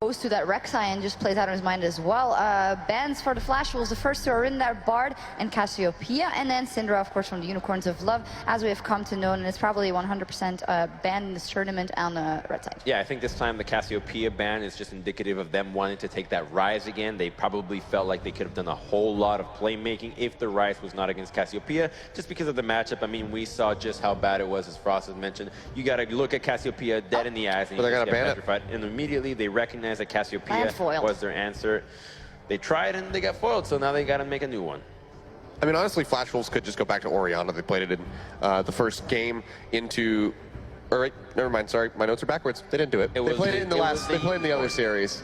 goes to that Rek'Sai and just plays out of his mind as well. Bans for the Flash Wolves, the first two are in there, Bard and Cassiopeia, and then Syndra, of course, from the Unicorns of Love, as we have come to know, and it's probably 100% banned in this tournament on the red side. Yeah, I think this time the Cassiopeia ban is just indicative of them wanting to take that Rise again. They probably felt like they could have done a whole lot of playmaking if the Rise was not against Cassiopeia, just because of the matchup. I mean, we saw just how bad it was, as Frost has mentioned. You got to look at Cassiopeia dead in the eyes, and you just get petrified. And immediately they recognize that Cassiopeia was their answer. They tried and they got foiled, so now they got to make a new one. I mean, honestly, Flash Wolves could just go back to Orianna. They played it in the first game into... All right, never mind. Sorry, my notes are backwards. They didn't do it. They played it in the last... They played in the other series.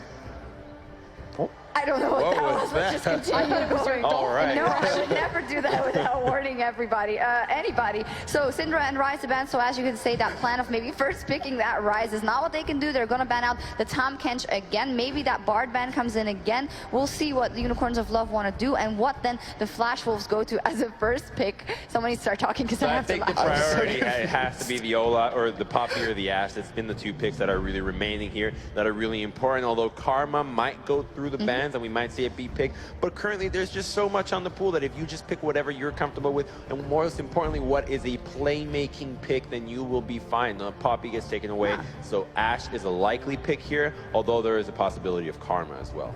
I don't know what that was, but just continue. All right. No, I would never do that without warning everybody, anybody. So Syndra and Rise to ban, so as you can say, that plan of maybe first picking that Rise is not what they can do. They're going to ban out the Tahm Kench again. Maybe that Bard ban comes in again. We'll see what the Unicorns of Love want to do and what then the Flash Wolves go to as a first pick. Somebody start talking because I have to laugh. I think the priority has to be the Ola or the Poppy or the Ashe. It's been the two picks that are really remaining here that are really important, although Karma might go through the ban. And we might see it be picked, but currently there's just so much on the pool that if you just pick whatever you're comfortable with, and most importantly what is a playmaking pick, then you will be fine. Poppy gets taken away, so Ashe is a likely pick here, although there is a possibility of Karma as well.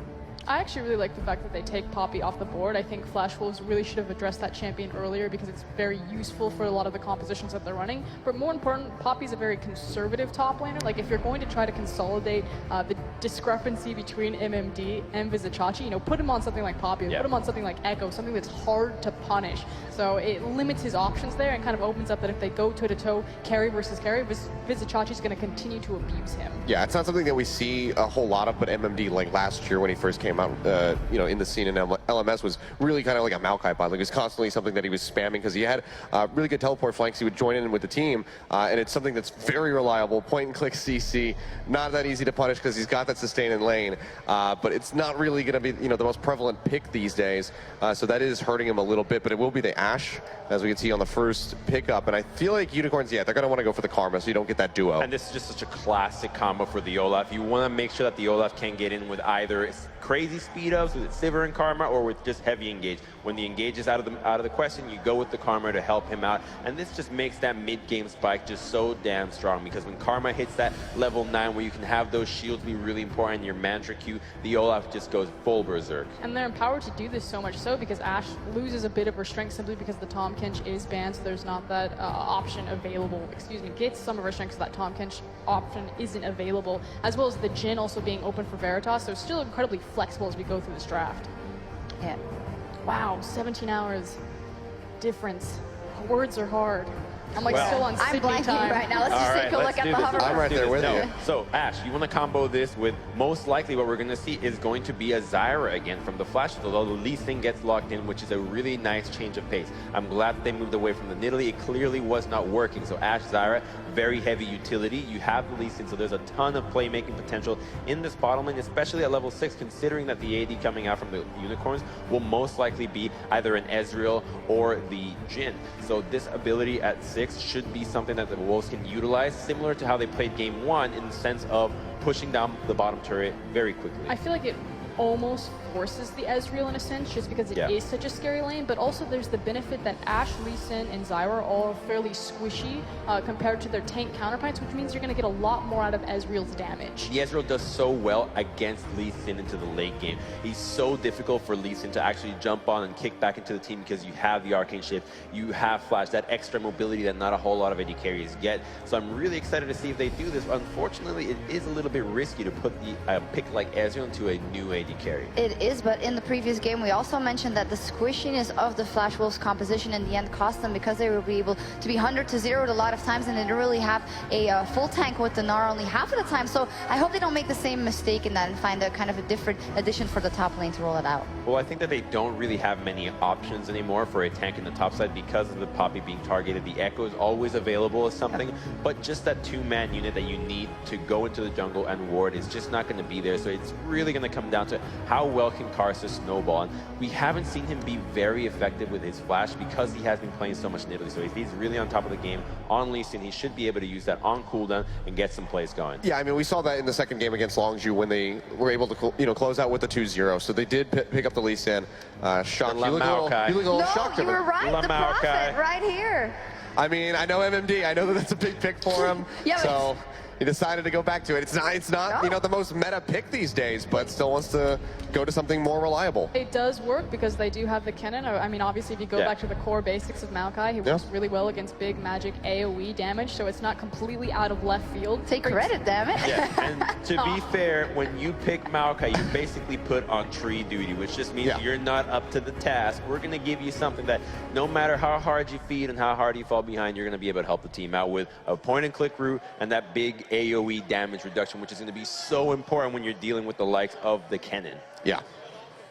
I actually really like the fact that they take Poppy off the board. I think Flash Wolves really should have addressed that champion earlier because it's very useful for a lot of the compositions that they're running. But more important, Poppy's a very conservative top laner. Like, if you're going to try to consolidate the discrepancy between MMD and Vizicsacsi, you know, put him on something like Poppy, put him on something like Echo, something that's hard to punish. So it limits his options there and kind of opens up that if they go toe-to-toe, carry versus carry, Vizicsacsi's going to continue to abuse him. Yeah, it's not something that we see a whole lot of, but MMD, like last year when he first came out, you know, in the scene in LMS, was really kind of like a Maokai bot. Like, it was constantly something that he was spamming because he had really good teleport flanks. He would join in with the team, and it's something that's very reliable. Point and click CC, not that easy to punish because he's got that sustain in lane, but it's not really going to be, you know, the most prevalent pick these days. So that is hurting him a little bit, but it will be the Ashe, as we can see on the first pickup. And I feel like Unicorns, yeah, they're going to want to go for the Karma, so you don't get that duo. And this is just such a classic combo for the Olaf. You want to make sure that the Olaf can get in with either crazy speed ups with Sivir and Karma, or with just heavy engage. When the engage is out of the question, you go with the Karma to help him out, and this just makes that mid-game spike just so damn strong, because when Karma hits that level 9 where you can have those shields be really important in your mantra queue, the Olaf just goes full berserk. And they're empowered to do this so much so because Ashe loses a bit of her strength simply because the Tahm Kench is banned, so there's not that option available. Excuse me, gets some of her strength, so that Tahm Kench option isn't available, as well as the Jhin also being open for Veritas, so still incredibly flexible as we go through this draft. Yeah. Wow, 17 hours difference. Words are hard. I'm like still on Sydney I'm blanking time right now. Let's just take a look at the hover. I'm right there with you. So, Ashe, you want to combo this with, most likely what we're going to see is going to be a Zyra again from the Flash, although the Lee Sin gets locked in, which is a really nice change of pace. I'm glad that they moved away from the Nidalee. It clearly was not working. So Ashe, Zyra, very heavy utility. You have the Lee Sin, so there's a ton of playmaking potential in this bottom lane, especially at level 6, considering that the AD coming out from the Unicorns will most likely be either an Ezreal or the Jhin. So this ability at 6 should be something that the Wolves can utilize, similar to how they played game 1 in the sense of pushing down the bottom turret very quickly. I feel like it almost forces the Ezreal in a sense, just because it is such a scary lane, but also there's the benefit that Ashe, Lee Sin, and Zyra are all fairly squishy compared to their tank counterparts, which means you're going to get a lot more out of Ezreal's damage. The Ezreal does so well against Lee Sin into the late game. He's so difficult for Lee Sin to actually jump on and kick back into the team because you have the Arcane Shift, you have Flash, that extra mobility that not a whole lot of AD carries get. So I'm really excited to see if they do this. Unfortunately, it is a little bit risky to put the pick like Ezreal into a new AD carry. It is, but in the previous game we also mentioned that the squishiness of the Flash Wolves composition in the end cost them, because they will be able to be 100 to 0'd a lot of times, and they didn't really have a full tank with the Gnar only half of the time. So I hope they don't make the same mistake in that and find a kind of a different addition for the top lane to roll it out. Well, I think that they don't really have many options anymore for a tank in the top side because of the Poppy being targeted. The Echo is always available as something, but just that 2-man unit that you need to go into the jungle and ward is just not going to be there. So it's really going to come down to to how well can Karsa snowball. And we haven't seen him be very effective with his flash because he has been playing so much in Italy. So if he's really on top of the game on Lee Sin, he should be able to use that on cooldown and get some plays going. Yeah, I mean, we saw that in the second game against Longju when they were able to, close out with the 2-0. So they did pick up the Lee Sin. Shocked. You look a little shocked. No, you were right. The Prophet right here. I mean, I know MMD. I know that that's a big pick for him. Yeah, so he decided to go back to it. It's not the most meta pick these days, but still wants to go to something more reliable. It does work because they do have the cannon. I mean, obviously, if you go back to the core basics of Maokai, he works really well against big magic AoE damage, so it's not completely out of left field. Take credit, damn it. Yeah, and to be fair, when you pick Maokai, you're basically put on tree duty, which just means you're not up to the task. We're going to give you something that no matter how hard you feed and how hard you fall behind, you're going to be able to help the team out with a point-and-click route and that big AoE damage reduction, which is going to be so important when you're dealing with the likes of the cannon. Yeah.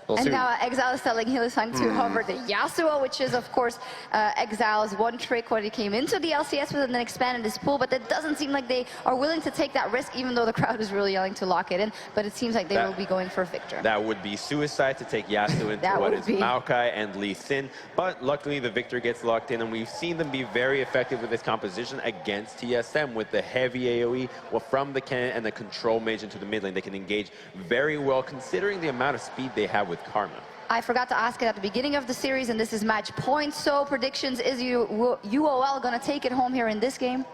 And now Exile is telling Hylissang to hover the Yasuo, which is, of course, Exile's one trick when he came into the LCS with and then expanded his pool. But it doesn't seem like they are willing to take that risk, even though the crowd is really yelling to lock it in. But it seems like they will be going for Victor. That would be suicide to take Yasuo into what is Maokai and Lee Sin. But luckily, the Victor gets locked in, and we've seen them be very effective with this composition against TSM with the heavy AoE from the cannon and the control mage into the mid lane. They can engage very well, considering the amount of speed they have with Karma. I forgot to ask it at the beginning of the series, and this is match point. So predictions, is UOL going to take it home here in this game?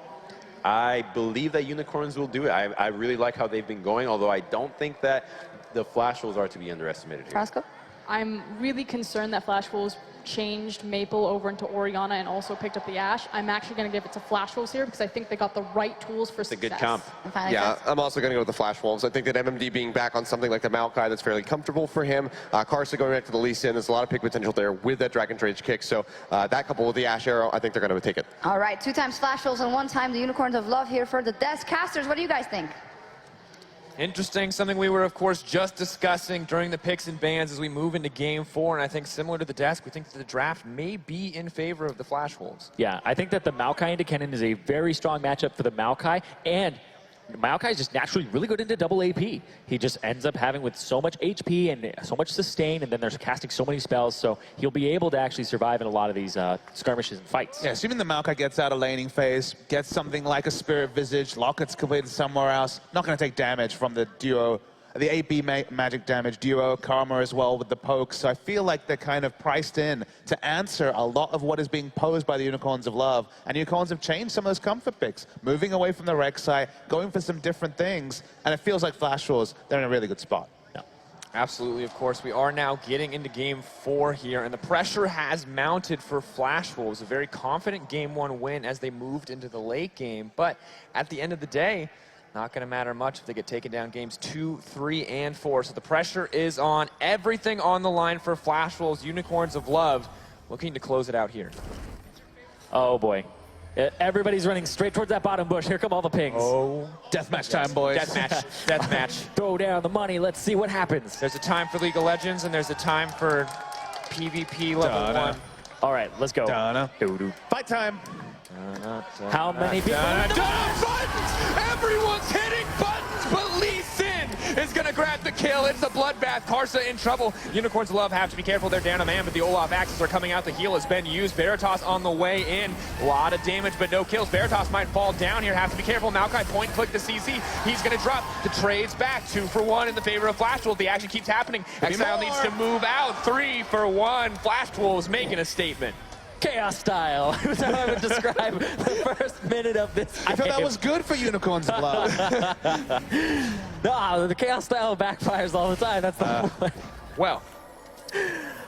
I believe that Unicorns will do it. I really like how they've been going, although I don't think that the Flash Wolves are to be underestimated here. Frasco? I'm really concerned that Flash Wolves changed Maple over into Orianna and also picked up the Ashe. I'm actually going to give it to Flash Wolves here because I think they got the right tools for success. It's a good comp. Yeah, I'm also going to go with the Flash Wolves. I think that MMD being back on something like the Maokai that's fairly comfortable for him. Karsa going back to the Lee Sin, there's a lot of pick potential there with that Dragon Rage kick. So that coupled with the Ashe Arrow, I think they're going to take it. All right, 2 times Flash Wolves and 1 time the Unicorns of Love here for the Desk Casters. What do you guys think? Interesting, something we were, of course, just discussing during the picks and bans as we move into Game 4, and I think similar to the Desk, we think that the draft may be in favor of the Flash Wolves. Yeah, I think that the Maokai into Kennen is a very strong matchup for the Maokai, and Maokai is just naturally really good into double AP. He just ends up having with so much HP and so much sustain, and then there's casting so many spells, so he'll be able to actually survive in a lot of these skirmishes and fights. Yeah, assuming the Maokai gets out of laning phase, gets something like a Spirit Visage, Locket's completed somewhere else, not going to take damage from the duo, the AP magic damage duo, Karma as well with the poke. So I feel like they're kind of priced in to answer a lot of what is being posed by the Unicorns of Love. And Unicorns have changed some of those comfort picks, moving away from the Rek'Sai, going for some different things. And it feels like Flash Wolves, they're in a really good spot. Yeah. Absolutely, of course. We are now getting into Game 4 here, and the pressure has mounted for Flash Wolves. A very confident Game 1 win as they moved into the late game. But at the end of the day, not going to matter much if they get taken down games 2, 3, and 4. So the pressure is on. Everything on the line for Flash Wolves, Unicorns of Love, looking to close it out here. Oh, boy. Everybody's running straight towards that bottom bush. Here come all the pings. Oh. Deathmatch time, boys. Deathmatch. Deathmatch. Throw down the money. Let's see what happens. There's a time for League of Legends, and there's a time for PvP level 1. All right, let's go. Fight time. How many people? Buttons! Everyone's hitting buttons, but Lee Sin is going to grab the kill. It's a bloodbath. Karsa in trouble. Unicorns of Love have to be careful. They're down a man, but the Olaf axes are coming out. The heal has been used. Veritas on the way in. A lot of damage, but no kills. Veritas might fall down here. Have to be careful. Maokai point click the CC. He's going to drop. The trade's back. 2 for 1 in the favor of Flash Wolves. The action keeps happening. Exile needs to move out. 3 for 1. Flash Wolves making a statement. Chaos style. That's how I would describe the first minute of this game. I thought that was good for Unicorns of Love. No, the Chaos style backfires all the time. That's the point. Well,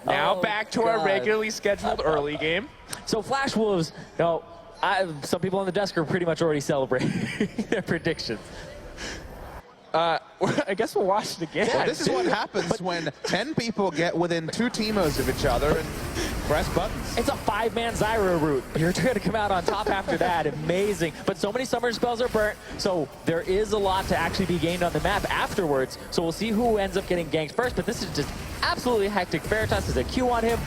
now back to our regularly scheduled early game. So Flash Wolves, some people on the desk are pretty much already celebrating their predictions. I guess we'll watch it again. Well, this is what happens when 10 people get within 2 teamos of each other and press buttons. It's a 5-man Zyra route. You're going to come out on top after that. Amazing. But so many summer spells are burnt, so there is a lot to actually be gained on the map afterwards. So we'll see who ends up getting ganked first, but this is just absolutely hectic. Veritas has a Q on him.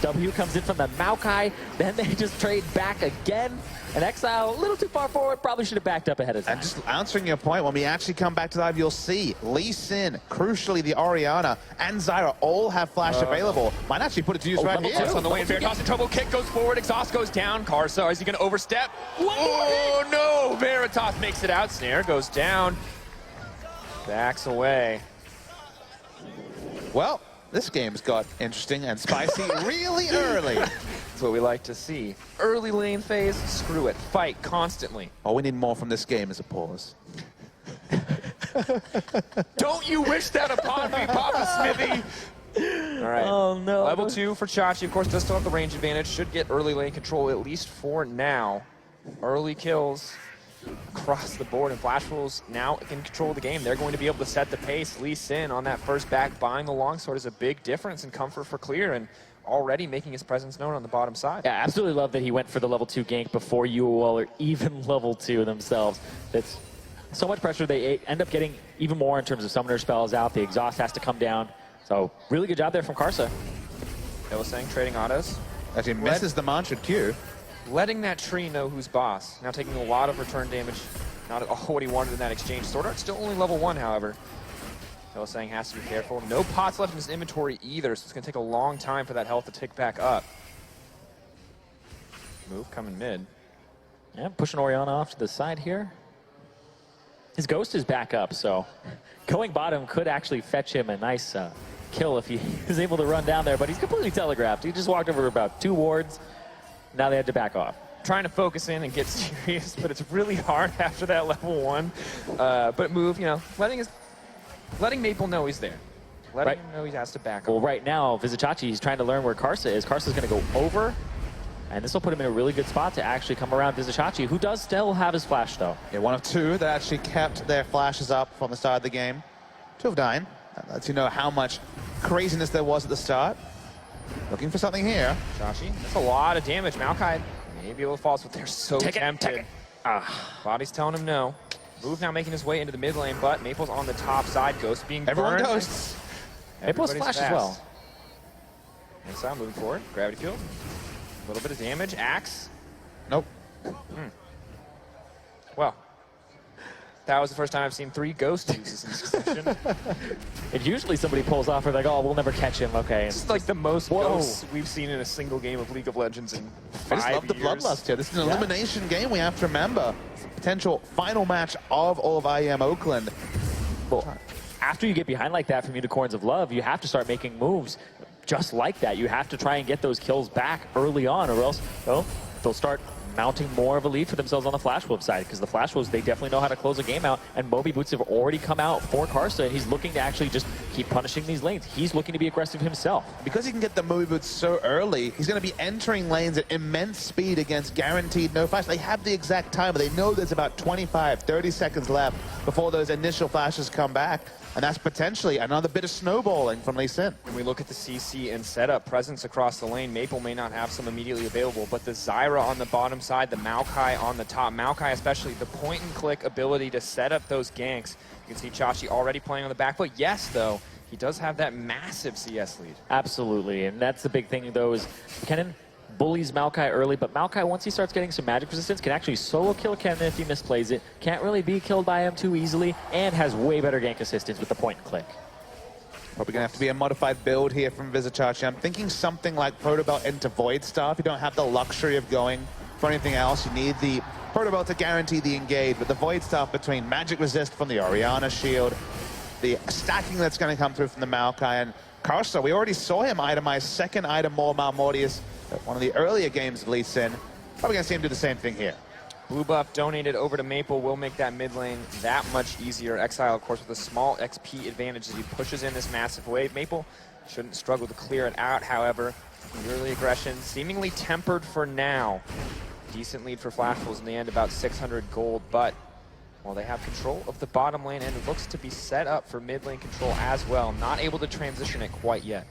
W comes in from the Maokai. Then they just trade back again. And Exile, a little too far forward, probably should have backed up ahead of time. And just answering your point, when we actually come back to live, you'll see Lee Sin, crucially the Orianna, and Zyra all have flash available. Might actually put it to use right here. On the way, Veritas in trouble. Kick goes forward. Exhaust goes down. Karsa, is he going to overstep? Oh, no. Veritas makes it out. Snare goes down. Backs away. Well, this game's got interesting and spicy really early. That's what we like to see. Early lane phase, screw it. Fight constantly. All we need more from this game is a pause. Don't you wish that upon me, Papa Smithy? All right. Oh, no. Level 2 for Chachi, of course, does still have the range advantage. Should get early lane control, at least for now. Early kills across the board, and Flash Wolves now can control the game. They're going to be able to set the pace. Lee Sin on that first back, buying the longsword is a big difference in comfort for Clear, and already making his presence known on the bottom side. Yeah, absolutely love that he went for the level 2 gank before UOL or even level 2 themselves. That's so much pressure. They end up getting even more in terms of summoner spells out. The exhaust has to come down. So really good job there from Karsa. I was saying trading autos. Actually misses the mantra Q. Letting that tree know who's boss. Now taking a lot of return damage. Not all what he wanted in that exchange. Sword Art's still only level 1, however. I was saying has to be careful. No pots left in his inventory either, so it's going to take a long time for that health to tick back up. Move coming mid. Yeah, pushing Orianna off to the side here. His Ghost is back up, so going bottom could actually fetch him a nice kill if he is able to run down there, but he's completely telegraphed. He just walked over about 2 wards. Now they had to back off. Trying to focus in and get serious, but it's really hard after that level 1. But move, you know, letting Maple know he's there. Letting him know he has to back up. Well, right now, Vizichachi, he's trying to learn where Karsa is. Karsa's going to go over, and this will put him in a really good spot to actually come around Vizichachi, who does still have his flash, though. Yeah, one of 2 that actually kept their flashes up from the start of the game. 2 of 9. That lets you know how much craziness there was at the start. Looking for something here. Chachi, that's a lot of damage. Maokai may be able to fall, but they're so tempted. Take it. Body's telling him no. Move now making his way into the mid lane, but Maple's on the top side. Ghost being Everyone burned. ghosts. Maple's Everybody's flash as well. fast. Inside, moving forward. Gravity field. A little bit of damage. Axe. Nope. Well, that was the first time I've seen 3 ghost uses in succession. And usually somebody pulls off, or like, oh, we'll never catch him. Okay. This is like the most Whoa. ghosts we've seen in a single game of League of Legends in 5 I just love the years. bloodlust here. This is an elimination game, we have to remember. It's the potential final match of all of IEM Oakland. Well, after you get behind like that from Unicorns of Love, you have to start making moves just like that. You have to try and get those kills back early on, or else, well, they'll start mounting more of a lead for themselves on the Flash Wolves side, because the Flash Wolves, they definitely know how to close a game out, and Moby Boots have already come out for Karsa, and he's looking to actually just keep punishing these lanes. He's looking to be aggressive himself. Because he can get the Moby Boots so early, he's going to be entering lanes at immense speed against guaranteed no flash. They have the exact time, but they know there's about 25, 30 seconds left before those initial flashes come back. And that's potentially another bit of snowballing from Lee Sin. When we look at the CC and setup presence across the lane, Maple may not have some immediately available, but the Zyra on the bottom side, the Maokai on the top, Maokai especially, the point and click ability to set up those ganks. You can see Chachi already playing on the back foot. Yes, though, he does have that massive CS lead. Absolutely, and that's the big thing, though, is Kennen bullies Maokai early, but Maokai, once he starts getting some magic resistance, can actually solo kill Kennen if he misplays it. Can't really be killed by him too easily, and has way better gank assistance with the point and click. Probably going to have to be a modified build here from Vizichachi. I'm thinking something like Protobelt into Void Staff. You don't have the luxury of going for anything else. You need the Protobelt to guarantee the engage, but the Void Staff between magic resist from the Orianna shield, the stacking that's going to come through from the Maokai, and Karsa, we already saw him itemize second item more Malmortius at one of the earlier games of Lee Sin. Probably going to see him do the same thing here. Blue buff donated over to Maple will make that mid lane that much easier. Exile, of course, with a small XP advantage as he pushes in this massive wave. Maple shouldn't struggle to clear it out, however. Early aggression seemingly tempered for now. Decent lead for Flash Wolves in the end, about 600 gold, but well, they have control of the bottom lane, and it looks to be set up for mid lane control as well. Not able to transition it quite yet.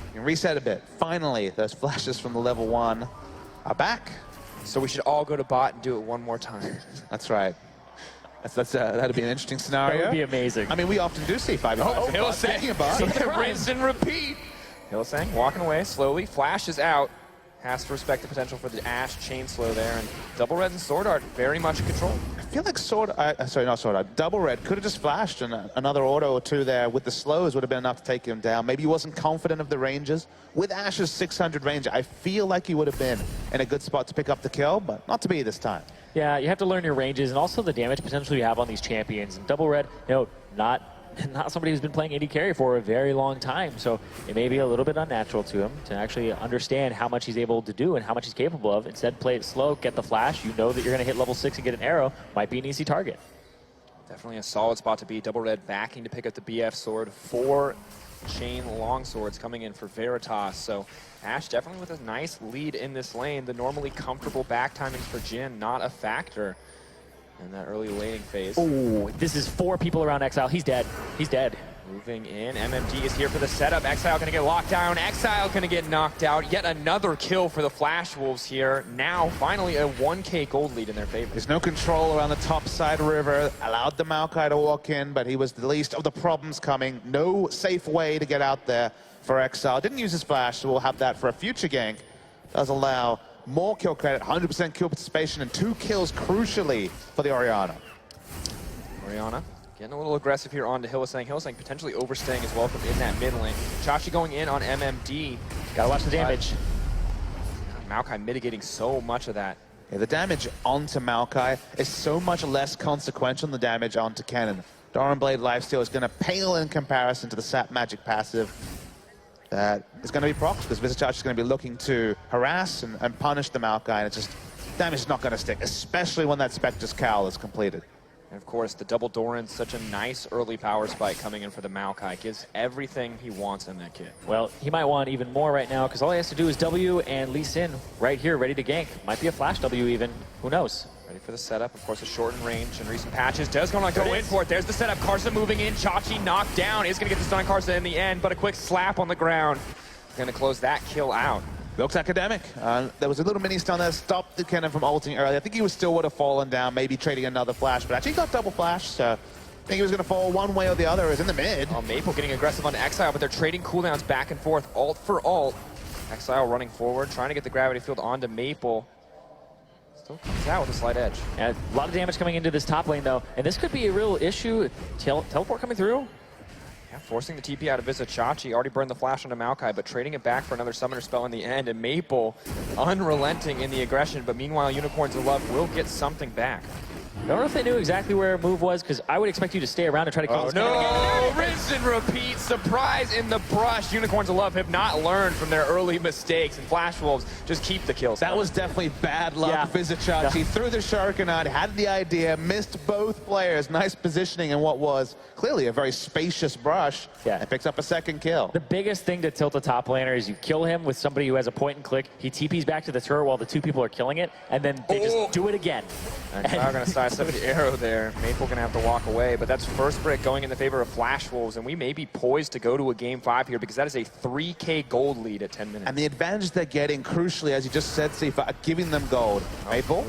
You can reset a bit. Finally, those flashes from the level 1 are back. So we should all go to bot and do it one more time. That's right. That'd be an interesting scenario. That would be amazing. I mean, we often do see 5v5. Hillsang, rinse and repeat. Hillsang walking away slowly. Flash is out. Has to respect the potential for the Ashe chain slow there. And Double Red and Sword Art very much in control. I feel like Double Red could have just flashed, and another auto or two there with the slows would have been enough to take him down. Maybe he wasn't confident of the ranges. With Ashe's 600 range, I feel like he would have been in a good spot to pick up the kill, but not to be this time. Yeah, you have to learn your ranges and also the damage potential you have on these champions. And Double Red, not somebody who's been playing AD carry for a very long time, so it may be a little bit unnatural to him to actually understand how much he's able to do and how much he's capable of. Instead, play it slow, get the flash. You know that you're going to hit level 6 and get an arrow. Might be an easy target. Definitely a solid spot to be. Double Red backing to pick up the BF sword. 4 chain long swords coming in for Veritas. So Ashe definitely with a nice lead in this lane. The normally comfortable back timings for Jin not a factor in that early laning phase. Oh, this is 4 people around Exile. He's dead. He's dead. Moving in, MMD is here for the setup. Exile gonna get locked down. Exile gonna get knocked out. Yet another kill for the Flash Wolves here. Now, finally, a 1K gold lead in their favor. There's no control around the top side river. Allowed the Maokai to walk in, but he was the least of the problems coming. No safe way to get out there for Exile. Didn't use his flash, so we'll have that for a future gank. Does allow more kill credit, 100% kill participation, and 2 kills crucially for the Orianna. Orianna getting a little aggressive here onto Hillsang. Hillsang potentially overstaying his welcome in that mid lane. Chachi going in on MMD. Gotta watch the damage. Maokai mitigating so much of that. Yeah, the damage onto Maokai is so much less consequential than the damage onto Kennen. Doran Blade lifesteal is going to pale in comparison to the Sap Magic passive. That is going to be procs, because Visachach is going to be looking to harass and punish the Maokai, and it's just, damage is not going to stick, especially when that Spectre's Cowl is completed. And of course, the double Doran, such a nice early power spike coming in for the Maokai. Gives everything he wants in that kit. Well, he might want even more right now, because all he has to do is W and Lee Sin right here, ready to gank. Might be a flash W even. Who knows? Ready for the setup. Of course, a shortened range in recent patches. Does go in for it. There's the setup. Karsa moving in. Chachi knocked down. Is going to get the stun on Karsa in the end, but a quick slap on the ground. Going to close that kill out. Looks academic. There was a little mini stun there, stopped the Kennen from ulting early. I think he still would have fallen down, maybe trading another flash, but actually got double flash, so I think he was going to fall one way or the other. It was in the mid. Oh, Maple getting aggressive on Exile, but they're trading cooldowns back and forth, alt for alt. Exile running forward, trying to get the gravity field onto Maple. Still comes out with a slight edge. Yeah, a lot of damage coming into this top lane, though, and this could be a real issue. Teleport coming through. Yeah, forcing the TP out of Visachach. Already burned the flash onto Maokai, but trading it back for another summoner spell in the end. And Maple unrelenting in the aggression, but meanwhile, Unicorns of Love will get something back. I don't know if they knew exactly where a move was, because I would expect you to stay around and try to kill this guy. No! Rinse and repeat. Surprise in the brush. Unicorns of Love have not learned from their early mistakes, and Flash Wolves just keep the kills. That was definitely bad luck. Yeah. Visachach, he threw the Shuriken, had the idea, missed both players. Nice positioning in what was clearly a very spacious brush, and picks up a second kill. The biggest thing to tilt a top laner is you kill him with somebody who has a point and click. He TPs back to the turret while the 2 people are killing it, and then they just do it again. Exile going to sidestep the arrow there. Maple going to have to walk away, but that's first brick going in the favor of Flash Wolves, and we may be poised to go to a game 5 here, because that is a 3K gold lead at 10 minutes. And the advantage they're getting, crucially, as you just said, Sifa, are giving them gold. Maple?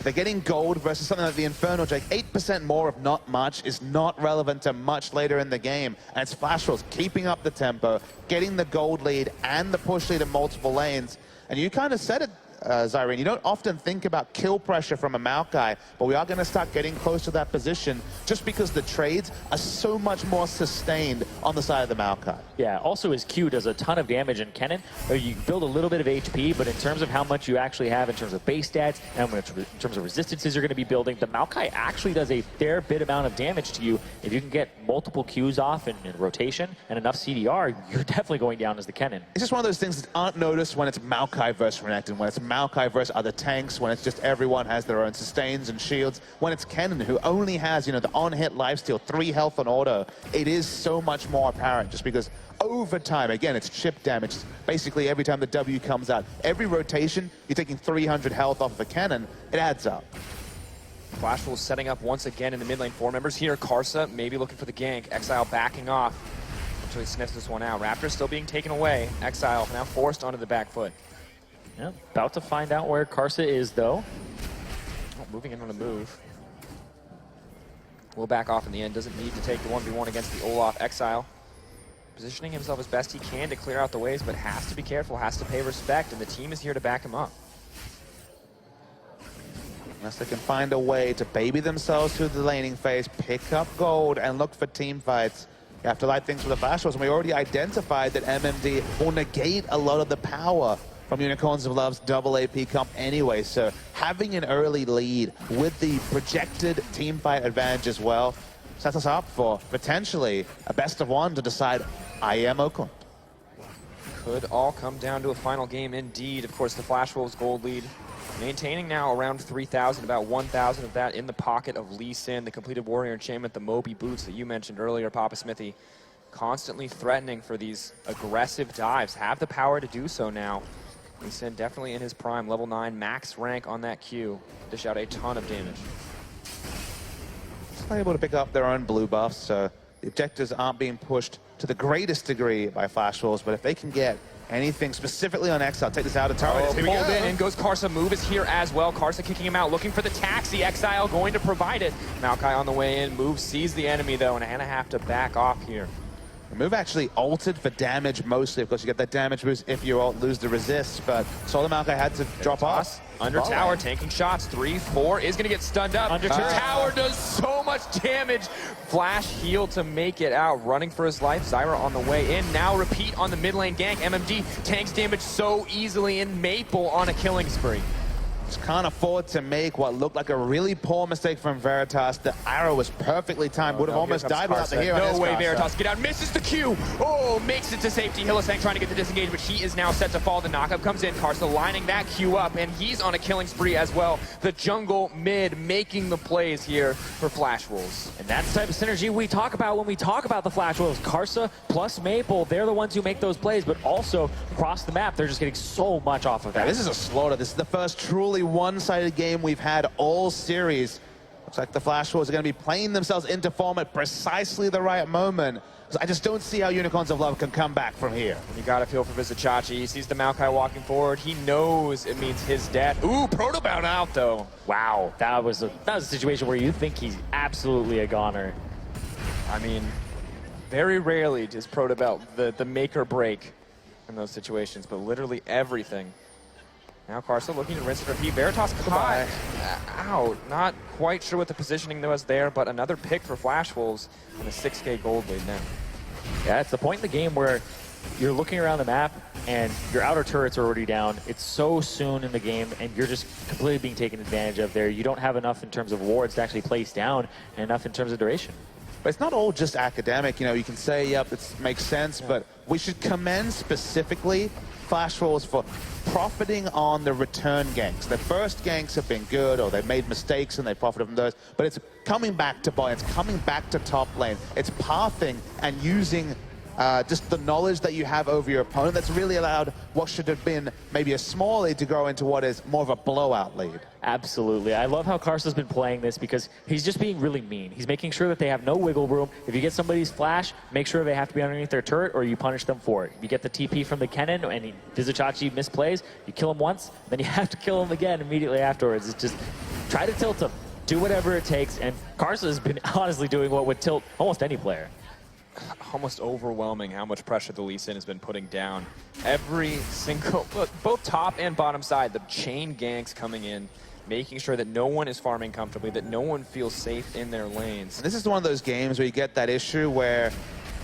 They're getting gold versus something like the Inferno Drake. 8% more of not much is not relevant to much later in the game. And it's Flash Wolves keeping up the tempo, getting the gold lead and the push lead in multiple lanes. And you kind of said it, Zyrene, you don't often think about kill pressure from a Maokai, but we are going to start getting close to that position just because the trades are so much more sustained on the side of the Maokai. Yeah, also his Q does a ton of damage in Kennen. You build a little bit of HP, but in terms of how much you actually have in terms of base stats and in terms of resistances you're going to be building, the Maokai actually does a fair bit amount of damage to you. If you can get multiple Qs off in rotation and enough CDR, you're definitely going down as the Kennen. It's just one of those things that aren't noticed when it's Maokai versus Renekton, when it's Maokai versus other tanks, when it's just everyone has their own sustains and shields, when it's Kennen who only has, you know, the on-hit lifesteal, 3 health on auto, it is so much more apparent just because over time, again, it's chip damage. Basically, every time the W comes out, every rotation, you're taking 300 health off the Kennen, it adds up. Flash Wolves setting up once again in the mid lane. 4 members here. Karsa maybe looking for the gank. Exile backing off until he sniffs this one out. Raptor still being taken away. Exile now forced onto the back foot. Yeah, about to find out where Karsa is, though. Oh, moving in on a move. will back off in the end. Doesn't need to take the 1v1 against the Olaf Exile. Positioning himself as best he can to clear out the waves, but has to be careful, has to pay respect, and the team is here to back him up. Unless they can find a way to baby themselves through the laning phase, pick up gold, and look for team fights. You have to light things for the Flash Wolves, and we already identified that MMD will negate a lot of the power from Unicorns of Love's double AP comp anyway, so having an early lead with the projected team fight advantage as well sets us up for potentially a best of one to decide IEM Oakland. Could all come down to a final game indeed. Of course, the Flash Wolves gold lead maintaining now around 3,000, about 1,000 of that in the pocket of Lee Sin, the completed Warrior Enchantment, the Moby boots that you mentioned earlier, Papa Smithy, constantly threatening for these aggressive dives. Have the power to do so now. Lee Sin definitely in his prime, level 9, max rank on that Q. Dish out a ton of damage. Just able to pick up their own blue buffs, so the objectives aren't being pushed to the greatest degree by Flash Wolves, but if they can get anything specifically on Exile, take this out of turret. Here we go. In goes Karsa. Move is here as well. Karsa kicking him out, looking for the taxi. Exile going to provide it. Maokai on the way in. Move sees the enemy though, and gonna have to back off here. The move actually altered for damage mostly. Of course, you get that damage boost if you lose the resist, but Solar Maokai had to drop off. Under tower, taking shots. 3, 4 is going to get stunned up. Under tower does so much damage. Flash heal to make it out. Running for his life. Zyra on the way in. Now repeat on the mid lane gank. MMD tanks damage so easily, and Maple on a killing spree. Just can't afford to make what looked like a really poor mistake from Veritas. The arrow was perfectly timed. Would have almost died without the hero. No way, Veritas. Get out. Misses the Q. Oh, makes it to safety. Hylissang trying to get the disengage, but he is now set to fall. The knockup comes in. Karsa lining that Q up, and he's on a killing spree as well. The jungle mid making the plays here for Flash Wolves. And that's the type of synergy we talk about when we talk about the Flash Wolves. Karsa plus Maple, they're the ones who make those plays, but also across the map, they're just getting so much off of that. Yeah, this is a slaughter. This is the first truly one-sided game we've had all series. Looks like the Flash Wolves are going to be playing themselves into form at precisely the right moment. I just don't see how Unicorns of Love can come back from here. You got to feel for Vizicachi. He sees the Maokai walking forward. He knows it means his death. Ooh, Protobound out though. Wow, that was a situation where you think he's absolutely a goner. I mean, very rarely does Protobelt the make or break in those situations, but literally everything. Now Karsa looking to rinse and repeat. Veritas caught out. Not quite sure what the positioning was there, but another pick for Flash Wolves and a 6K gold lead now. Yeah, it's the point in the game where you're looking around the map and your outer turrets are already down. It's so soon in the game and you're just completely being taken advantage of there. You don't have enough in terms of wards to actually place down and enough in terms of duration. But it's not all just academic. You know, you can say, yep, it makes sense, but we should commend specifically Flash Wolves for profiting on the return ganks. The first ganks have been good, or they've made mistakes and they profited from those, but it's coming back to buy, it's coming back to top lane. It's pathing and using just the knowledge that you have over your opponent that's really allowed what should have been maybe a small lead to grow into what is more of a blowout lead. Absolutely. I love how Karsa's been playing this because he's just being really mean. He's making sure that they have no wiggle room. If you get somebody's flash, make sure they have to be underneath their turret or you punish them for it. If you get the TP from the Kennen and Vizicachi misplays, you kill him once, then you have to kill him again immediately afterwards. It's just try to tilt him. Do whatever it takes, and Karsa's been honestly doing what would tilt almost any player. Almost overwhelming how much pressure the Lee Sin has been putting down. Every single, both top and bottom side, the chain ganks coming in, making sure that no one is farming comfortably, that no one feels safe in their lanes. And this is one of those games where you get that issue where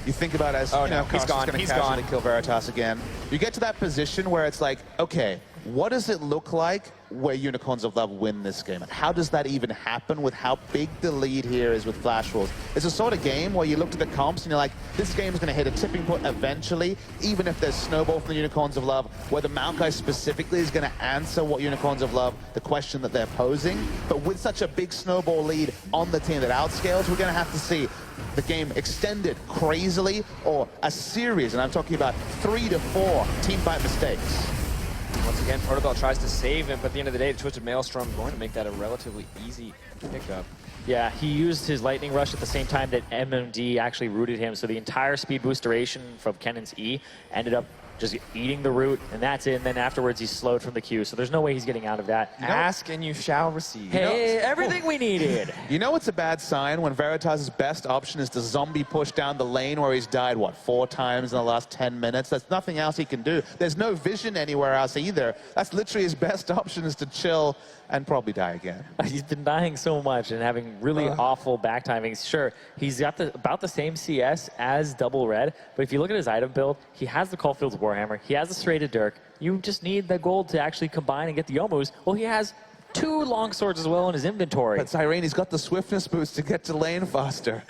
you think about as, oh, you know, no, he's gone, he's gone. Kill Veritas again. You get to that position where it's like, okay, what does it look like where Unicorns of Love win this game? And how does that even happen with how big the lead here is with Flash Wolves? It's a sort of game where you look at the comps and you're like, this game is going to hit a tipping point eventually, even if there's snowball from the Unicorns of Love, where the Maokai specifically is going to answer what Unicorns of Love, the question that they're posing. But with such a big snowball lead on the team that outscales, we're going to have to see the game extended crazily or a series, and I'm talking about 3 to 4 team fight mistakes. Once again, Protobelt tries to save him, but at the end of the day, the Twisted Maelstrom going to make that a relatively easy pickup. Yeah, he used his Lightning Rush at the same time that MMD actually rooted him, so the entire speed boost duration from Kennen's E ended up just eating the root, and that's it. And then afterwards, he's slowed from the queue, so there's no way he's getting out of that. Ask and you shall receive. Hey, everything we needed. You know it's a bad sign when Veritas' best option is to zombie push down the lane where he's died, what, 4 times in the last 10 minutes? There's nothing else he can do. There's no vision anywhere else either. That's literally his best option, is to chill and probably die again. He's been dying so much and having really awful back timings. Sure, he's got about the same CS as Double Red, but if you look at his item build, he has the Caulfield's Warhammer, he has the Serrated Dirk. You just need the gold to actually combine and get the Yomus. Well, he has 2 longswords as well in his inventory. But Cyrene, he's got the swiftness boost to get to lane faster.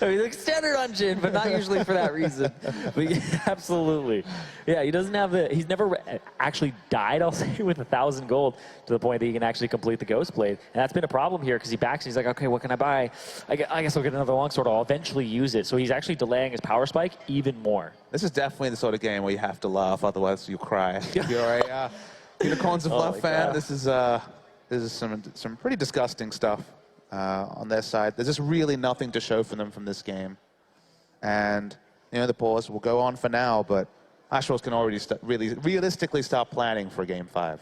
I mean, standard on Jin, but not usually for that reason. But yeah, absolutely. Yeah, he doesn't have the, he's never actually died, I'll say, with 1,000 gold to the point that he can actually complete the Ghost Blade. And that's been a problem here because he backs and he's like, okay, what can I buy? I guess I'll get another longsword. I'll eventually use it. So he's actually delaying his power spike even more. This is definitely the sort of game where you have to laugh, otherwise you'll cry. If you're a Unicorns of Love fan, this is some pretty disgusting stuff on their side. There's just really nothing to show for them from this game. And, you know, the pause will go on for now, but Flashwolves can already realistically start planning for Game 5.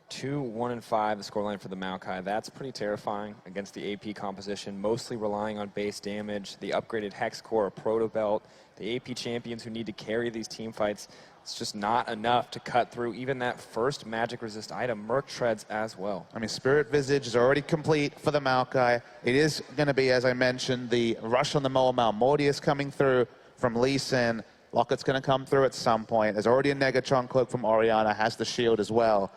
2-1-5, the scoreline for the Maokai. That's pretty terrifying against the AP composition, mostly relying on base damage, the upgraded Hex Core, Proto Belt, the AP champions who need to carry these team fights. It's just not enough to cut through even that first magic resist item, Merc Treads as well. I mean, Spirit Visage is already complete for the Maokai. It is going to be, as I mentioned, the rush on the Moa Mordius coming through from Lee Sin. Locket's going to come through at some point. There's already a Negatron Cloak from Orianna, has the shield as well.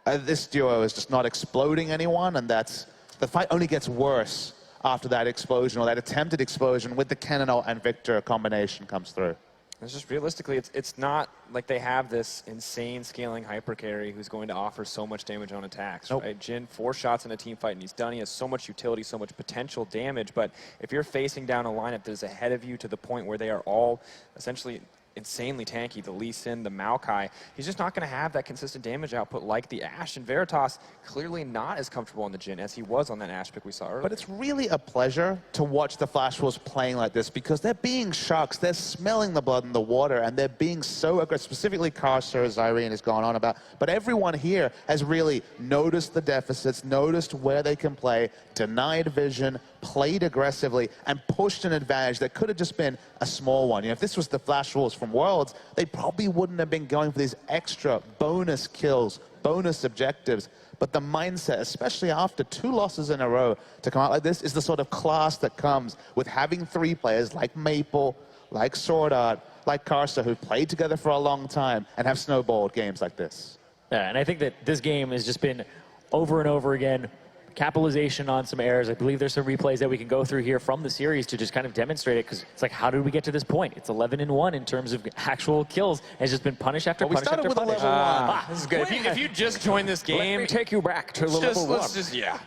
This duo is just not exploding anyone, and the fight only gets worse after that explosion, or that attempted explosion with the Kenano and Victor combination comes through. It's just realistically, it's not like they have this insane scaling hyper carry who's going to offer so much damage on attacks, right? Jin, 4 shots in a team fight and he's done. He has so much utility, so much potential damage, but if you're facing down a lineup that is ahead of you to the point where they are all essentially insanely tanky, the Lee Sin, the Maokai, he's just not going to have that consistent damage output like the Ashe. And Veritas clearly not as comfortable on the Jin as he was on that Ashe pick we saw earlier. But it's really a pleasure to watch the Flashwolves playing like this because they're being sharks, they're smelling the blood in the water, and they're being so aggressive. Specifically, Karsa, as Irene has gone on about. But everyone here has really noticed the deficits, noticed where they can play, denied vision, played aggressively, and pushed an advantage that could have just been a small one. You know, if this was the Flashwolves from Worlds, they probably wouldn't have been going for these extra bonus kills, bonus objectives. But the mindset, especially after 2 losses in a row, to come out like this is the sort of class that comes with having 3 players like Maple, like Sword Art, like Karsa, who've played together for a long time and have snowballed games like this. Yeah, and I think that this game has just been over and over again capitalization on some errors. I believe there's some replays that we can go through here from the series to just kind of demonstrate it, because it's like, how did we get to this point? It's 11-1 in terms of actual kills. It's just been punish after punish after punish. We started with a level 1. This is good. If you just joined this game, let me take you back to level 1. Let's just, yeah.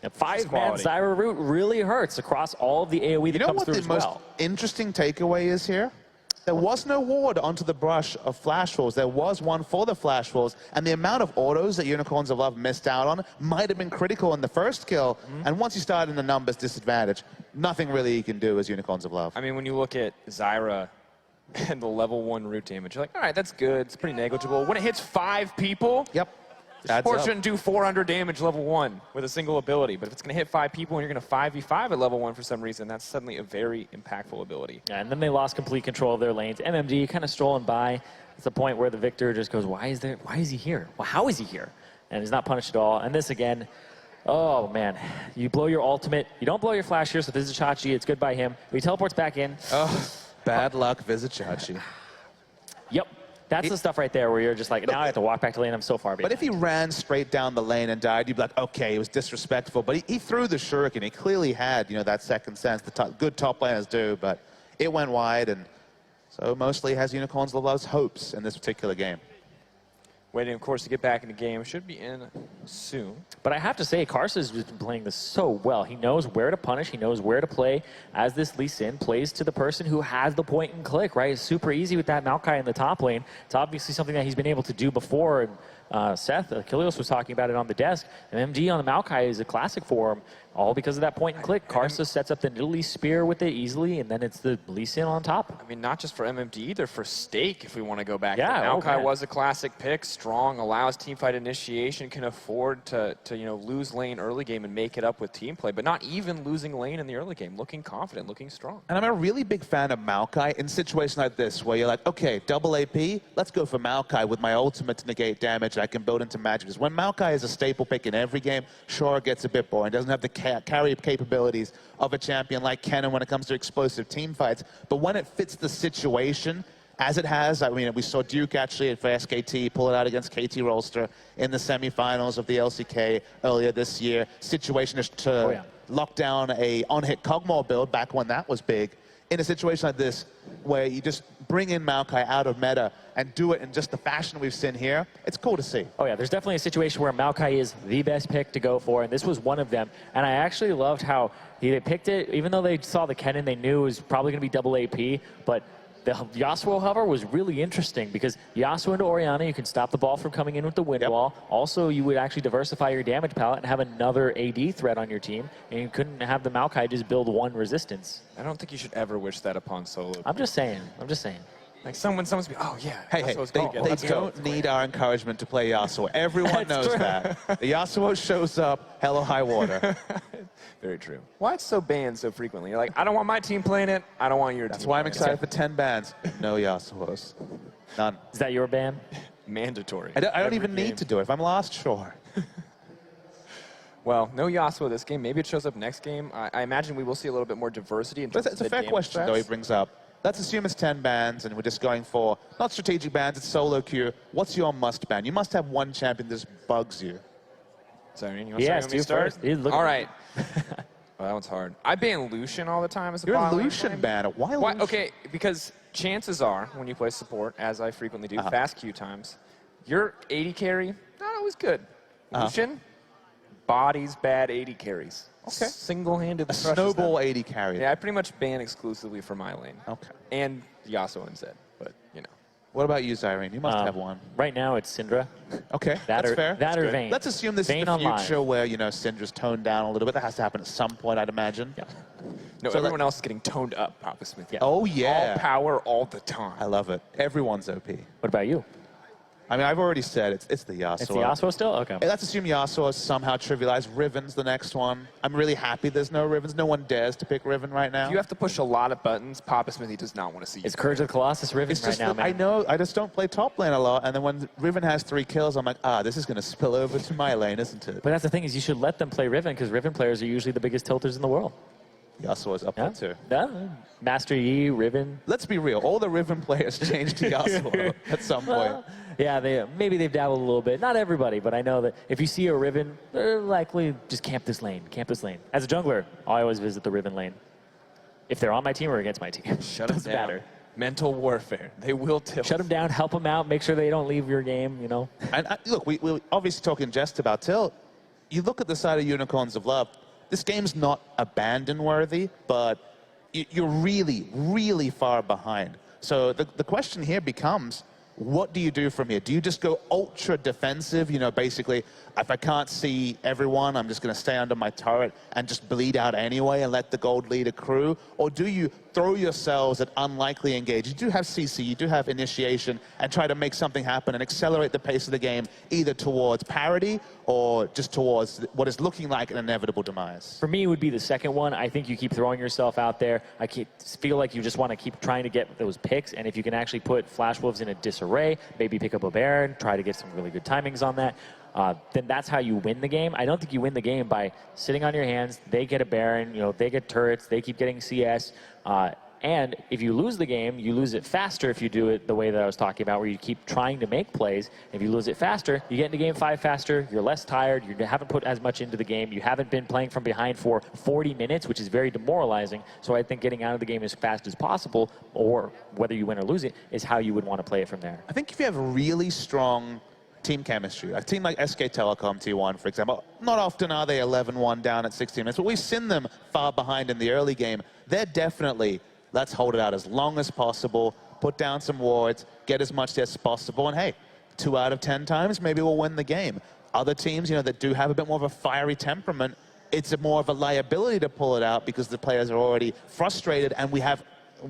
5-man Zyra root really hurts across all of the AoE that comes through as well. You know what the most interesting takeaway is here? There was no ward onto the brush of Flashwolves. There was one for the Flashwolves, and the amount of autos that Unicorns of Love missed out on might have been critical in the first kill. And once you start in the numbers disadvantage, nothing really you can do as Unicorns of Love. I mean, when you look at Zyra and the level 1 root damage, you're like, all right, that's good. It's pretty negligible. When it hits 5 people, yep. The support shouldn't do 400 damage level 1 with a single ability. But if it's going to hit 5 people and you're going to 5v5 at level 1 for some reason, that's suddenly a very impactful ability. Yeah, and then they lost complete control of their lanes. MMD kind of strolling by. It's the point where the Victor just goes, why is he here? Well, how is he here? And he's not punished at all. And this again, oh man, you blow your ultimate. You don't blow your flash here, so this is Chachi. It's good by him. But he teleports back in. Oh, bad luck, Vizichachi. Yep. That's the stuff right there where you're just like, now I have to walk back to lane. I'm so far behind. But if he ran straight down the lane and died, you'd be like, okay, it was disrespectful. But he threw the shuriken. He clearly had, you know, that second sense, good top laners do. But it went wide, and so mostly has Unicorns of Love's hopes in this particular game. Waiting, of course, to get back in the game. Should be in soon. But I have to say, Karsa's been playing this so well. He knows where to punish. He knows where to play as this Lee Sin plays to the person who has the point and click, right? It's super easy with that Maokai in the top lane. It's obviously something that he's been able to do before. And Seth, Achilles was talking about it on the desk. And MD on the Maokai is a classic for him, all because of that point and click. Karsa sets up the Nidalee Spear with it easily, and then it's the Lee Sin on top. I mean, not just for MMD either, for Stake, if we want to go back. Yeah, Maokai was a classic pick, strong, allows teamfight initiation, can afford to lose lane early game and make it up with team play, but not even losing lane in the early game, looking confident, looking strong. And I'm a really big fan of Maokai in situations like this, where you're like, okay, double AP, let's go for Maokai with my ultimate to negate damage I can build into magic. When Maokai is a staple pick in every game, sure, it gets a bit boring. Doesn't have the carry capabilities of a champion like Kennen when it comes to explosive team fights. But when it fits the situation, as it has, I mean, we saw Duke actually for SKT pull it out against KT Rolster in the semifinals of the LCK earlier this year. Situation is to lock down a on-hit Kog'Maw build back when that was big. In a situation like this, where you just bring in Maokai out of meta and do it in just the fashion we've seen here, it's cool to see. Oh yeah, there's definitely a situation where Maokai is the best pick to go for, and this was one of them. And I actually loved how they picked it, even though they saw the Kennen, they knew it was probably going to be double AP, but the Yasuo hover was really interesting because Yasuo into Orianna, you can stop the ball from coming in with the wind wall. Also, you would actually diversify your damage palette and have another AD threat on your team, and you couldn't have the Maokai just build one resistance. I don't think you should ever wish that upon solo. I'm just saying. I'm just saying. Like someone's be, oh yeah. Hey, they don't need our encouragement to play Yasuo. Everyone knows that. The Yasuo shows up, hell or high water. Very true. Why it's so banned so frequently? You're like, I don't want my team playing it. I don't want your team. That's why I'm excited for 10 bans. No Yasuos. None. Is that your ban? Mandatory. I don't even need to do it. If I'm lost, sure. Well, no Yasuo this game. Maybe it shows up next game. I imagine we will see a little bit more diversity in terms of It's a fair question, though, he brings up. Let's assume it's 10 bans, and we're just going for, not strategic bans, it's solo queue. What's your must ban? You must have one champion that just bugs you. Sorry, you want to start? All right. Well, that one's hard. I ban Lucian all the time as a You're a Lucian banner. Why Lucian? Okay, because chances are, when you play support, as I frequently do, fast queue times, your 80 carry, not always good. Lucian, bodies bad 80 carries. Okay. Single-handedly a snowball 80 carry. Yeah, I pretty much ban exclusively for my lane. Okay. And Yasuo and Zed, but, you know. What about you, Zyrene? You must have one. Right now, it's Syndra. Okay, that's fair. That or Vayne. Let's assume this is the future where, you know, Syndra's toned down a little bit. That has to happen at some point, I'd imagine. Yeah. No, so everyone else is getting toned up, Papa Smith. Yeah. Oh, yeah. All power all the time. I love it. Everyone's OP. What about you? I mean, I've already said it's the Yasuo. It's the Yasuo still? Okay. Hey, let's assume Yasuo is somehow trivialized. Riven's the next one. I'm really happy there's no Rivens. No one dares to pick Riven right now. If you have to push a lot of buttons, Papa Smithy does not want to see you. It's Courage of the Colossus Riven right now, man. I know. I just don't play top lane a lot. And then when Riven has 3 kills, I'm like, this is going to spill over to my lane, isn't it? But that's the thing is you should let them play Riven because Riven players are usually the biggest tilters in the world. Yasuo is up there too. Yeah. Master Yi, Riven. Let's be real. All the Riven players changed to Yasuo at some point. Yeah, maybe they've dabbled a little bit. Not everybody, but I know that if you see a Riven, they're likely just camp this lane. As a jungler, I always visit the Riven lane. If they're on my team or against my team. Shut them down. Matter. Mental warfare. They will tilt. Shut them down, help them out, make sure they don't leave your game, you know. And look, we obviously talking jest about tilt. You look at the side of Unicorns of Love, this game's not abandon worthy, but you're really, really far behind. So the question here becomes, what do you do from here? Do you just go ultra defensive? You know, basically, if I can't see everyone, I'm just going to stay under my turret and just bleed out anyway and let the gold lead accrue? Or do you throw yourselves at unlikely engage? You do have CC, you do have initiation, and try to make something happen and accelerate the pace of the game either towards parity or just towards what is looking like an inevitable demise? For me, it would be the second one. I think you keep throwing yourself out there. I feel like you just want to keep trying to get those picks, and if you can actually put Flash Wolves in a disarray, maybe pick up a Baron, try to get some really good timings on that, then that's how you win the game. I don't think you win the game by sitting on your hands. They get a Baron, you know, they get turrets, they keep getting CS. And if you lose the game, you lose it faster if you do it the way that I was talking about, where you keep trying to make plays. If you lose it faster, you get into game 5 faster, you're less tired, you haven't put as much into the game, you haven't been playing from behind for 40 minutes, which is very demoralizing. So I think getting out of the game as fast as possible, or whether you win or lose it, is how you would want to play it from there. I think if you have really strong team chemistry. A team like SK Telecom T1, for example, not often are they 11-1 down at 16 minutes, but we've seen them far behind in the early game. They're definitely, let's hold it out as long as possible, put down some wards, get as much as possible, and hey, 2 out of 10 times, maybe we'll win the game. Other teams, you know, that do have a bit more of a fiery temperament, it's more of a liability to pull it out because the players are already frustrated, and we have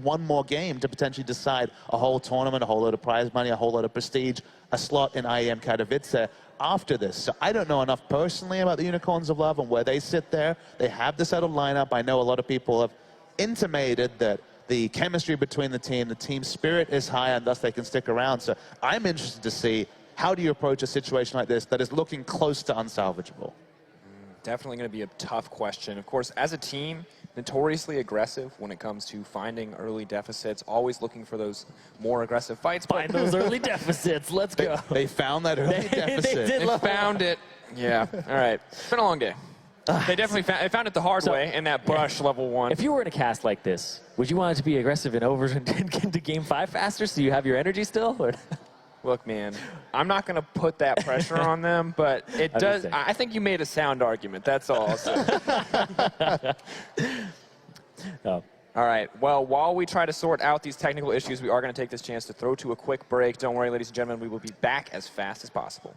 one more game to potentially decide a whole tournament, a whole lot of prize money, a whole lot of prestige, a slot in IEM Katowice after this. So I don't know enough personally about the Unicorns of Love and where they sit there. They have the settled lineup. I know a lot of people have intimated that the chemistry between the team spirit is high, and thus they can stick around. So I'm interested to see, how do you approach a situation like this that is looking close to unsalvageable? Definitely going to be a tough question. Of course, as a team, notoriously aggressive when it comes to finding early deficits, always looking for those more aggressive fights. Find those early deficits. Let's go. They found that early deficit. They found it. Yeah. All right. It's been a long day. They definitely found it the hard way in that brush level 1. If you were in a cast like this, would you want it to be aggressive and over and get into game 5 faster so you have your energy still? Or? Look, man, I'm not going to put that pressure on them, but it does. I think you made a sound argument. That's all I'll say. Oh. All right. Well, while we try to sort out these technical issues, we are going to take this chance to throw to a quick break. Don't worry, ladies and gentlemen, we will be back as fast as possible.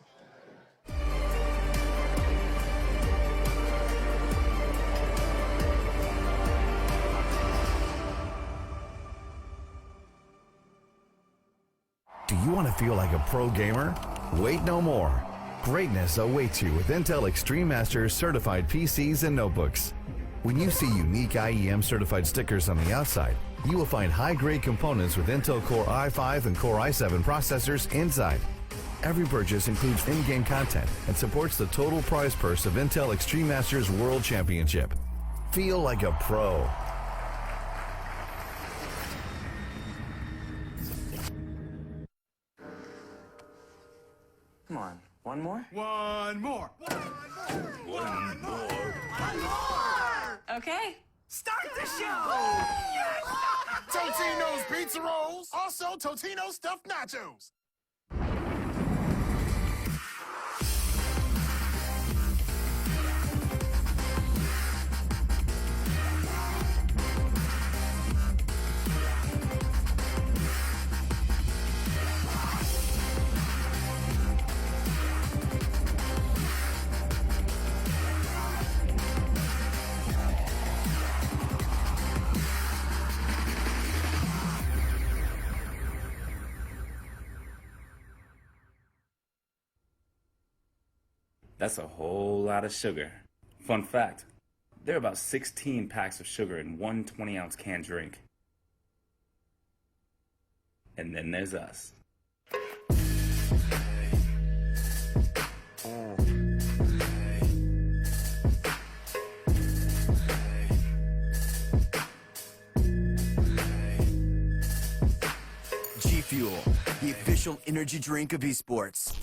Do you want to feel like a pro gamer? Wait no more. Greatness awaits you with Intel Extreme Masters certified PCs and notebooks. When you see unique IEM certified stickers on the outside, you will find high-grade components with Intel Core i5 and Core i7 processors inside. Every purchase includes in-game content and supports the total prize purse of Intel Extreme Masters World Championship. Feel like a pro. Come on, one more? One more. One more. Okay. Start the show! Yes! Totino's pizza rolls, also Totino's stuffed nachos. That's a whole lot of sugar. Fun fact, there are about 16 packs of sugar in one 20-ounce canned drink. And then there's us. G Fuel, the official energy drink of esports.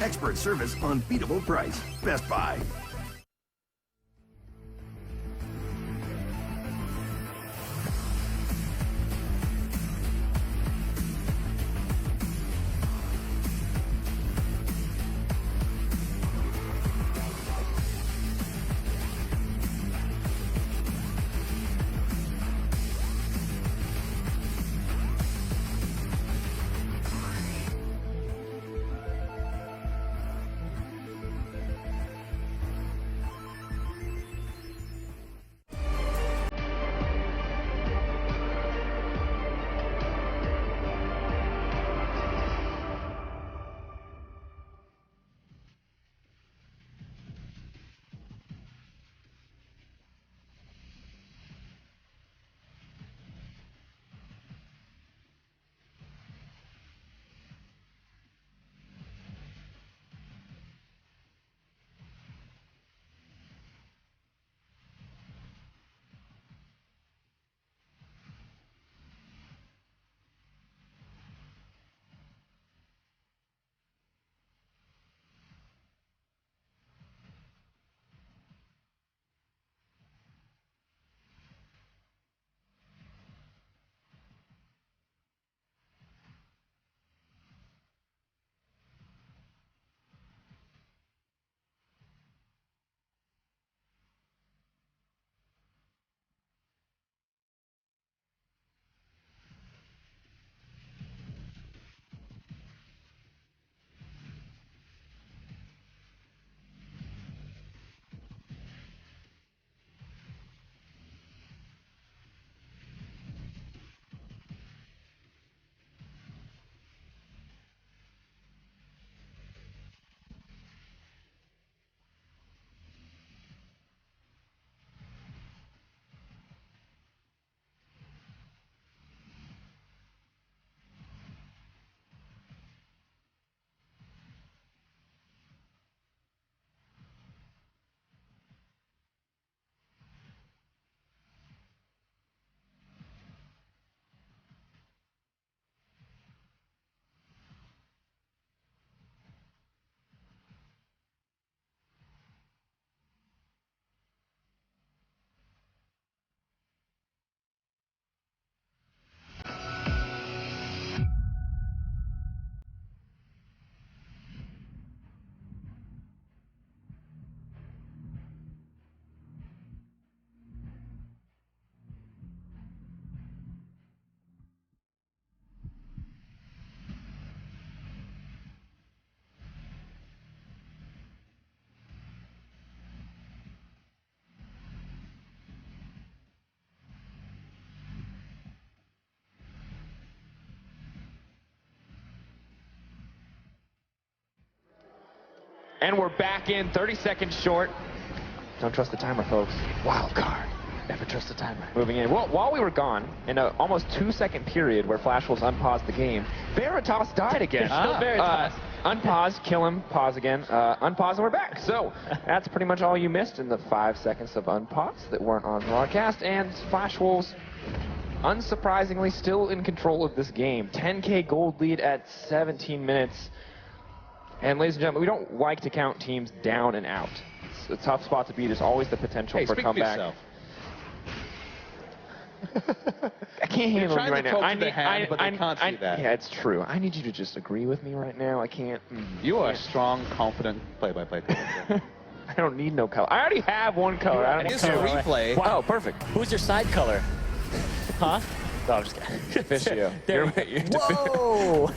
Expert service, unbeatable price. Best Buy. And we're back in, 30 seconds short. Don't trust the timer, folks. Wild card. Never trust the timer. Moving in. Well, while we were gone, in an almost 2-second period where Flash Wolves unpaused the game, Veritas died again. Still Veritas. Unpause, kill him, pause again, unpause, and we're back. So that's pretty much all you missed in the 5 seconds of unpause that weren't on broadcast. And Flash Wolves, unsurprisingly, still in control of this game. 10K gold lead at 17 minutes. And ladies and gentlemen, we don't like to count teams down and out. It's a tough spot to be. There's always the potential for comeback. I can't handle you right now. I can't see that. Yeah, it's true. I need you to just agree with me right now. I can't. You are a strong, confident play-by-play coach. I don't need no color. I already have one color. I don't need It's a replay. Wow. Oh, perfect. Who's your side color? Huh? No, I'm just kidding. Officio. Whoa!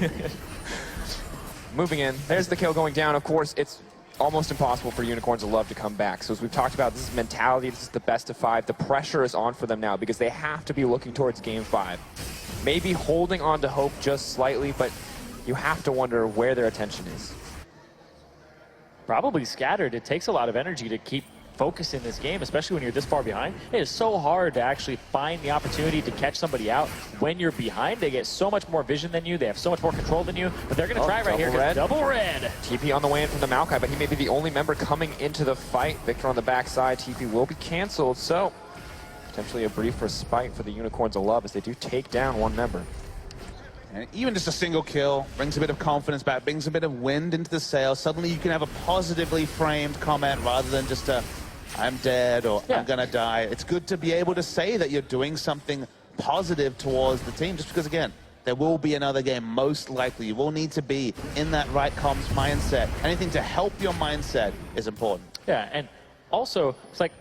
Moving in. There's the kill going down. Of course, it's almost impossible for Unicorns of Love to come back. So as we've talked about, this is mentality. This is the best of 5. The pressure is on for them now because they have to be looking towards Game 5. Maybe holding on to hope just slightly, but you have to wonder where their attention is. Probably scattered. It takes a lot of energy to keep focus in this game, especially when you're this far behind. It is so hard to actually find the opportunity to catch somebody out when you're behind. They get so much more vision than you. They have so much more control than you, but they're going to try right here. Double red. TP on the way in from the Maokai, but he may be the only member coming into the fight. Victor on the backside. TP will be canceled, so potentially a brief respite for the Unicorns of Love as they do take down one member. And even just a single kill brings a bit of confidence back, brings a bit of wind into the sail. Suddenly you can have a positively framed comment rather than just a, I'm dead or I'm gonna die. It's good to be able to say that you're doing something positive towards the team, just because, again, there will be another game, most likely. You will need to be in that right comms mindset. Anything to help your mindset is important. Yeah, and also, it's like,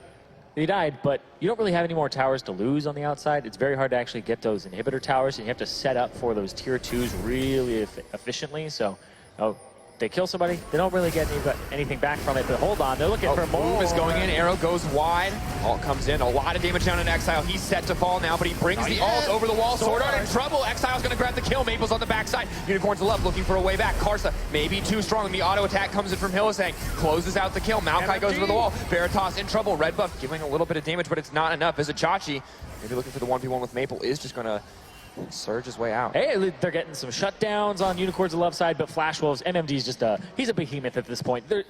they died, but you don't really have any more towers to lose on the outside. It's very hard to actually get those inhibitor towers, and you have to set up for those tier 2s really efficiently. So, they kill somebody, they don't really get anything back from it, but hold on, they're looking for more. Move is going in, arrow goes wide, ult comes in, a lot of damage down in Exile. He's set to fall now, but he brings the ult over the wall. Sword Art in trouble, Exile's gonna grab the kill, Maple's on the backside. Unicorns of Love looking for a way back. Karsa maybe too strong, the auto attack comes in from Hillisang, closes out the kill. Maokai goes over the wall, Veritas in trouble, red buff giving a little bit of damage, but it's not enough. Vizichachi, maybe looking for the 1v1 with Maple, is just gonna surge his way out. Hey, they're getting some shutdowns on Unicorns of Love side, but Flash Wolves, MMD's just he's a behemoth at this point. They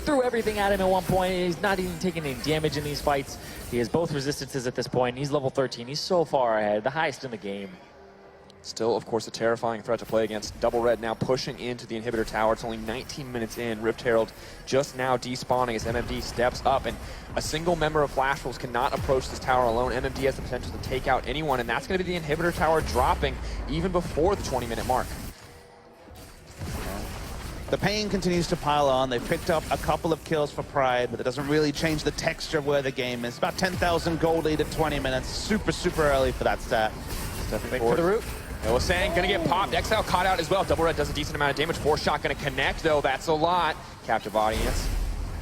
threw everything at him at one point. He's not even taking any damage in these fights. He has both resistances at this point. He's level 13. He's so far ahead, the highest in the game. Still, of course, a terrifying threat to play against. Double Red now pushing into the inhibitor tower. It's only 19 minutes in. Rift Herald just now despawning as MMD steps up, and a single member of Flash Wolves cannot approach this tower alone. MMD has the potential to take out anyone, and that's going to be the inhibitor tower dropping even before the 20-minute mark. The pain continues to pile on. They've picked up a couple of kills for Pride, but it doesn't really change the texture of where the game is. About 10,000 gold lead at 20 minutes. Super, super early for that stat. Stepping forward. For the root. Hillisang gonna get popped. Exile caught out as well. Double Red does a decent amount of damage. 4-shot gonna connect, though. That's a lot. Captive audience.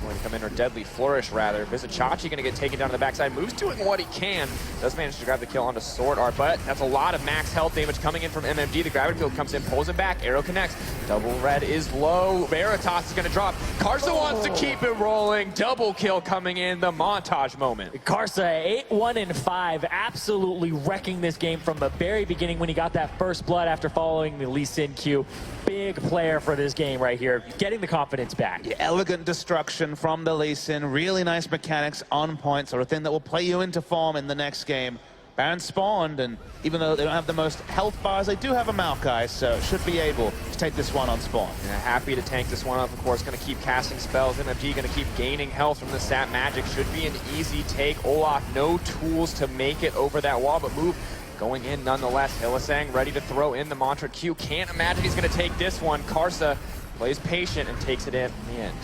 Going to come in, or Deadly Flourish, rather. Vizichachi gonna get taken down to the backside. Moves doing what he can. Does manage to grab the kill onto Sword Art, but that's a lot of max health damage coming in from MMD. The gravity field comes in, pulls him back. Arrow connects. Double Red is low. Veritas is gonna drop. Karsa wants to keep it rolling. Double kill coming in. The montage moment. Karsa, 8-1-5, absolutely wrecking this game from the very beginning when he got that first blood after following the Lee Sin Q. Big player for this game right here, getting the confidence back. Yeah, elegant destruction from the Lee Sin. Really nice mechanics on point, sort of thing that will play you into form in the next game. Baron spawned, and even though they don't have the most health bars, they do have a Maokai, so should be able to take this one on spawn. Yeah, happy to tank this one up, of course. Going to keep casting spells. MFG going to keep gaining health from the sap magic. Should be an easy take. Olaf, no tools to make it over that wall, but move going in nonetheless. Hillisang ready to throw in the mantra Q. Can't imagine he's going to take this one. Karsa plays patient and takes it in the end.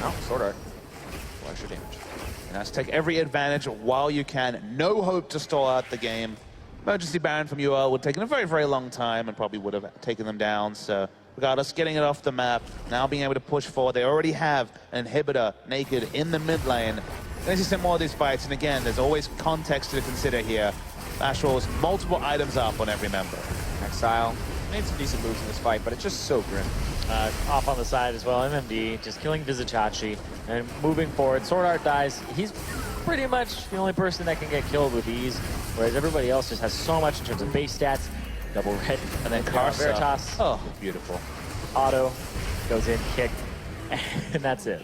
Oh, Sword Art. Extra damage. And that's take every advantage while you can. No hope to stall out the game. Emergency Baron from UOL would have taken a very, very long time and probably would have taken them down. So regardless, getting it off the map, now being able to push forward. They already have an inhibitor naked in the mid lane. Let's see some more of these fights. And again, there's always context to consider here. Flash Wolves, multiple items up on every member. Exile made some decent moves in this fight, but it's just so grim. Off on the side as well, MMD just killing Vizicachi and moving forward. Sword Art dies. He's pretty much the only person that can get killed with ease, whereas everybody else just has so much in terms of base stats. Double red, and then Veritas. Oh, beautiful. Auto goes in, kick, and that's it.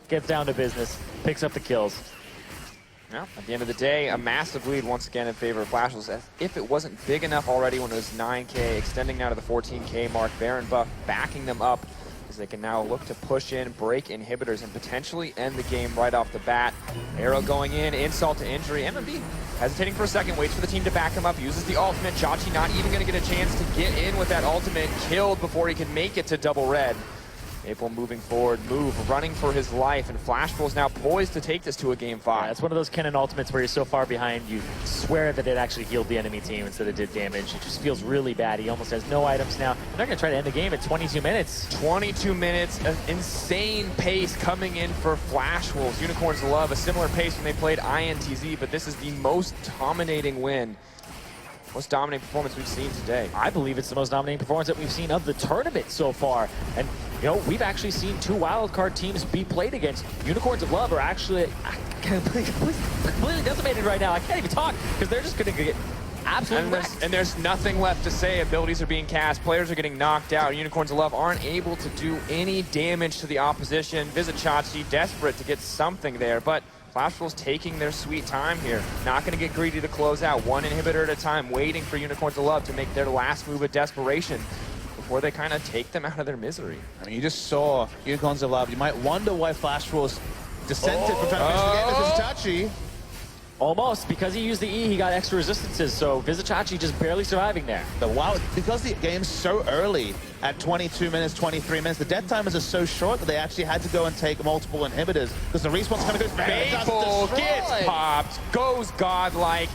Gets down to business, picks up the kills. Well, at the end of the day, a massive lead once again in favor of Flash Wolves. As if it wasn't big enough already when it was 9K, extending now to the 14K mark. Baron Buff backing them up as they can now look to push in, break inhibitors, and potentially end the game right off the bat. Arrow going in, insult to injury. MMD hesitating for a second, waits for the team to back him up, uses the ultimate. Chachi not even going to get a chance to get in with that ultimate, killed before he can make it to double red. Maple moving forward, running for his life, and Flash Wolves now poised to take this to a game 5. Yeah, it's one of those Kennen ultimates where you're so far behind, you swear that it actually healed the enemy team instead of did damage. It just feels really bad. He almost has no items now. They're going to try to end the game at 22 minutes. 22 minutes, an insane pace coming in for Flash Wolves. Unicorns love a similar pace when they played INTZ, but this is the most dominating win. Most dominating performance we've seen today. I believe it's the most dominating performance that we've seen of the tournament so far. And, you know, we've actually seen 2 wildcard teams be played against. Unicorns of Love are actually completely decimated right now. I can't even talk because they're just going to get absolutely wrecked. And there's nothing left to say. Abilities are being cast. Players are getting knocked out. Unicorns of Love aren't able to do any damage to the opposition. Vizicachi desperate to get something there, but Flash Wolves taking their sweet time here. Not going to get greedy to close out. 1 inhibitor at a time, waiting for Unicorns of Love to make their last move of desperation before they kind of take them out of their misery. I mean, you just saw Unicorns of Love. You might wonder why Flash Wolves dissented from trying to finish the game. Vizicachi. Almost, because he used the E, he got extra resistances, so Vizicachi just barely surviving there. But wow, because the game's so early, at 22 minutes, 23 minutes, the death timers are so short that they actually had to go and take multiple inhibitors, because the respawn's going to go Maple gets popped, goes godlike,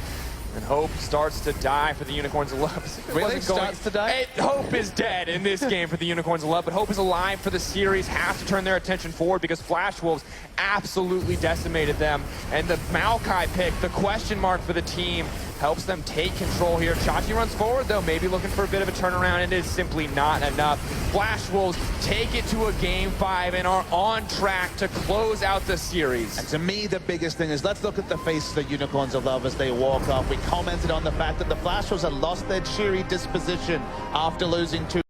and Hope starts to die for the Unicorns of Love. Really? Starts to die? Hope is dead in this game for the Unicorns of Love, but Hope is alive for the series. Have to turn their attention forward because Flash Wolves absolutely decimated them. And the Maokai pick, the question mark for the team, helps them take control here. Chachi runs forward, though, maybe looking for a bit of a turnaround. It is simply not enough. Flash Wolves take it to a game 5 and are on track to close out the series. And to me, the biggest thing is, let's look at the faces of the Unicorns of Love as they walk off. We commented on the fact that the Flash Wolves had lost their cheery disposition after losing 2